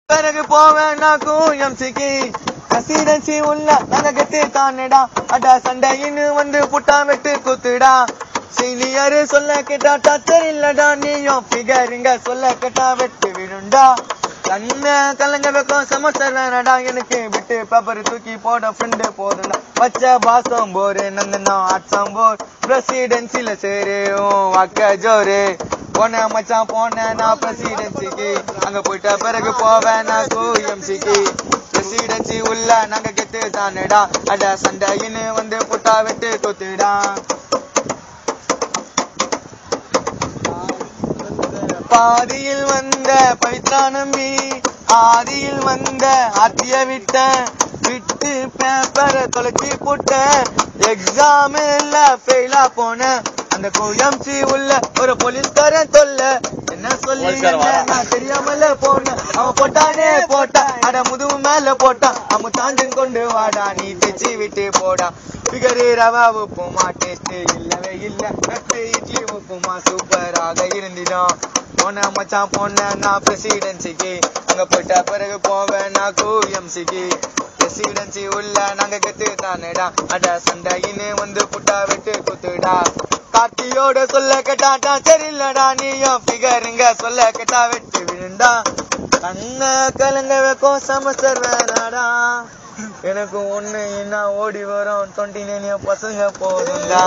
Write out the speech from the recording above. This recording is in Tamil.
பிறகு போவேனாக்கும் எம்சிக்கு பிரசிடென்சி உள்ள நாங்க கெத்து தானடா அடா சண்டையின்னு வந்து புட்டா வெட்டு குத்துடா சீனியரு சொல்ல கேட்டா டச்சர் இல்லடா நீயும் பிகருங்க சொல்ல கேட்டா வெட்டு விடுண்டா கண்ண கலங்க வைக்கும் செமஸ்டர் வேணடா எனக்கு விட்டு பேப்பர் தூக்கி போட ஃப்ரெண்டு போதுண்டா வச்ச பாசம் போரு நந்தனா ஆட்சம் போர் பிரசிடென்சில சேரு வாக்க ஜோரு போன மச்சான் போன நான் பிரசிடென்சிக்கு அங்க போயிட்ட பிறகு போவேனா எம்சிக்கு பிரசிடென்சி உள்ள நாங்க கெத்து தானடா அட சண்டையின்னு வந்து புட்டா வெட்டு கொத்துடா பாதியில் வந்த பவித்ரா நம்பி ஆதியில் வந்த ஆத்திய விட்ட விட்டு பேப்பரை தொலைச்சி போட்ட எக்ஸாம் இல்ல ஃபெயிலா போன அந்த கோயம்சி உள்ள ஒரு போலீஸ்காரன் தொல்ல என்ன சொல்லி நான் தெரியாமல போனேன் அவன் போட்டானே போட்டான் அட முதுகு மேல போட்டான் அவன் தாஞ்சன் கொண்டு வாடா நீ தைச்சி விட்டு போடா பிகரு ரவா உப்புமா டேஸ்ட் இல்லவே இல்ல நட்டு இட்லி உப்புமா சூப்பராக இருந்திடும் போன மச்சான் போன நான் பிரசிடென்சிக்கு அங்க போயிட்ட பிறகு போவேன் நான் எம்சிக்கு பிரசிடென்சி உள்ள நாங்க கெத்து தானடா அட சண்டையின்னு வந்து புட்டா வெட்டு குத்துடா கார்த்தியோட சொல்ல கேட்டாட்டா சரியில்லடா நீயும் பிகருங்க சொல்ல கேட்டா வெட்டு விழுண்டா கண்ண கலங்க வைக்கும் செமஸ்டர் வேணாடா எனக்கு ஒண்ணு என்ன ஓடி வரும் 29 பசங்க போதுண்டா